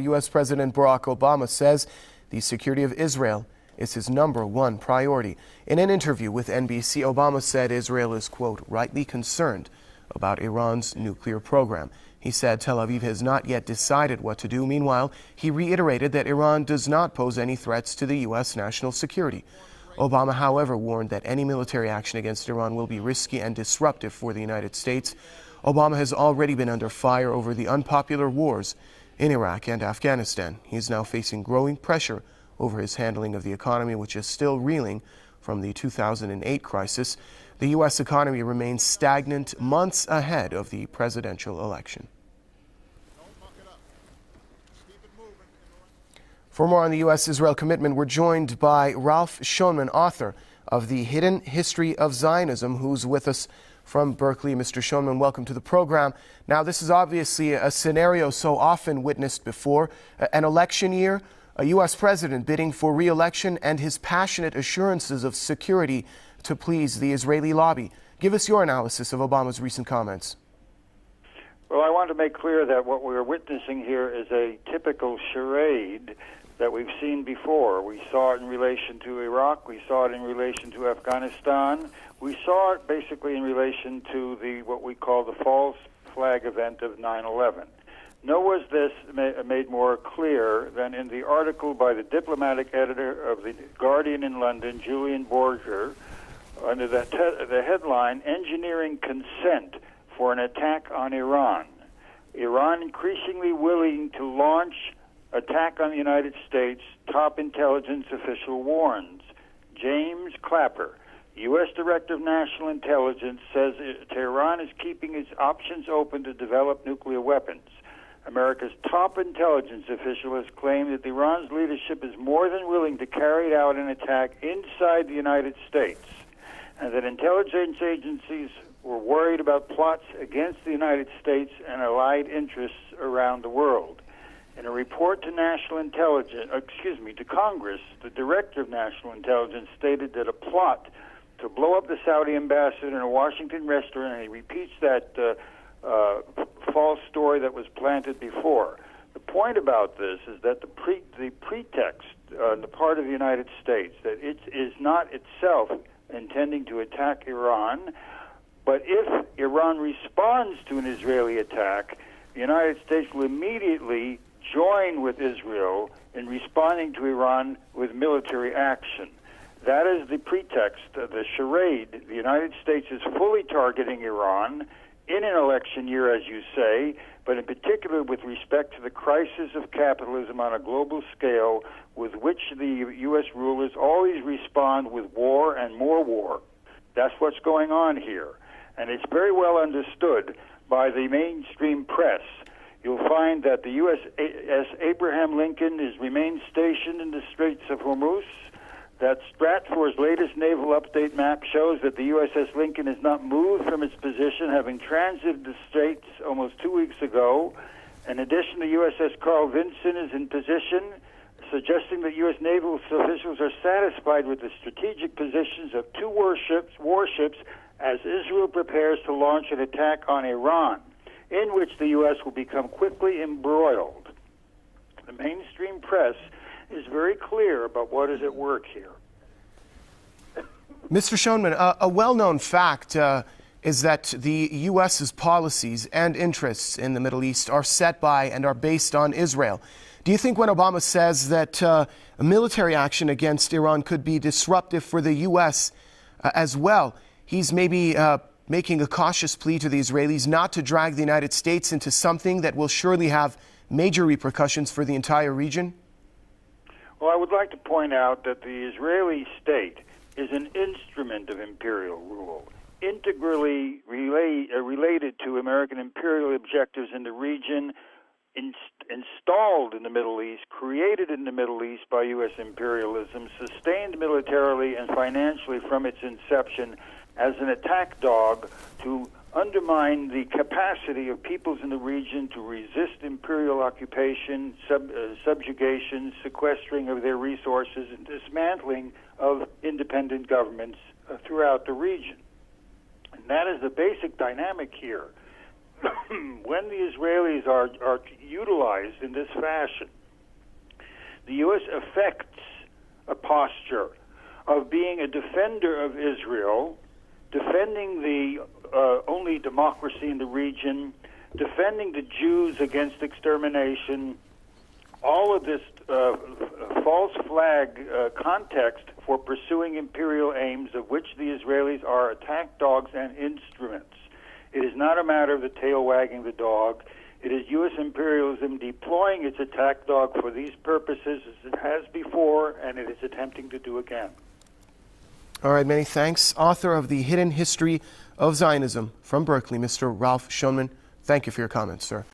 U.S. President Barack Obama says the security of Israel is his #1 priority. In an interview with NBC, Obama said Israel is, quote, rightly concerned about Iran's nuclear program. He said Tel Aviv has not yet decided what to do. Meanwhile, he reiterated that Iran does not pose any threats to the U.S. national security. Obama, however, warned that any military action against Iran will be risky and disruptive for the United States. Obama has already been under fire over the unpopular wars in Iraq and Afghanistan. He is now facing growing pressure over his handling of the economy, which is still reeling from the 2008 crisis. The U.S. economy remains stagnant months ahead of the presidential election. For more on the U.S.-Israel commitment, we're joined by Ralph Schoenman, author of The Hidden History of Zionism, who's with us from Berkeley. Mr. Schoenman, welcome to the program. Now, this is obviously a scenario so often witnessed before. An election year, a U.S. president bidding for re-election, and his passionate assurances of security to please the Israeli lobby. Give us your analysis of Obama's recent comments. Well, I want to make clear that what we're witnessing here is a typical charade that we've seen before. We saw it in relation to Iraq. We saw it in relation to Afghanistan. We saw it basically in relation to what we call the false flag event of 9/11. Nor was this made more clear than in the article by the diplomatic editor of The Guardian in London, Julian Borger, under the headline, Engineering Consent for an Attack on Iran. Iran increasingly willing to launch attack on the United States, top intelligence official warns. James Clapper, U.S. Director of National Intelligence, says Tehran is keeping its options open to develop nuclear weapons. America's top intelligence official has claimed that Iran's leadership is more than willing to carry out an attack inside the United States, and that intelligence agencies were worried about plots against the United States and allied interests around the world. In a report to to Congress, the Director of National Intelligence stated that a plot to blow up the Saudi ambassador in a Washington restaurant, and he repeats that false story that was planted before. The point about this is that the pretext on the part of the United States that it is not itself intending to attack Iran, but if Iran responds to an Israeli attack, the United States will immediately join with Israel in responding to Iran with military action. That is the pretext, the charade. The United States is fully targeting Iran in an election year, as you say, but in particular with respect to the crisis of capitalism on a global scale, with which the U.S. rulers always respond with war and more war. That's what's going on here. And it's very well understood by the mainstream press. You'll find that the USS Abraham Lincoln remains stationed in the Straits of Hormuz. That Stratfor's latest naval update map shows that the USS Lincoln has not moved from its position, having transited the Straits almost 2 weeks ago. In addition, the USS Carl Vinson is in position, suggesting that U.S. naval officials are satisfied with the strategic positions of two warships as Israel prepares to launch an attack on Iran, in which the U.S. will become quickly embroiled. The mainstream press is very clear about what is at work here. Mr. Schoenman, a well-known fact is that the U.S.'s policies and interests in the Middle East are set by and are based on Israel. Do you think when Obama says that a military action against Iran could be disruptive for the U.S. As well, he's maybe making a cautious plea to the Israelis not to drag the United States into something that will surely have major repercussions for the entire region? Well, I would like to point out that the Israeli state is an instrument of imperial rule, integrally related to American imperial objectives in the region, installed in the Middle East, created in the Middle East by U.S. imperialism, sustained militarily and financially from its inception as an attack dog to undermine the capacity of peoples in the region to resist imperial occupation, subjugation, sequestering of their resources, and dismantling of independent governments throughout the region. And that is the basic dynamic here. when the Israelis are utilized in this fashion, the U.S. affects a posture of being a defender of Israel, defending the only democracy in the region, defending the Jews against extermination, all of this false flag context for pursuing imperial aims of which the Israelis are attack dogs and instruments. It is not a matter of the tail wagging the dog. It is U.S. imperialism deploying its attack dog for these purposes as it has before, and it is attempting to do again. All right, many thanks. Author of The Hidden History of Zionism from Berkeley, Mr. Ralph Schoenman. Thank you for your comments, sir.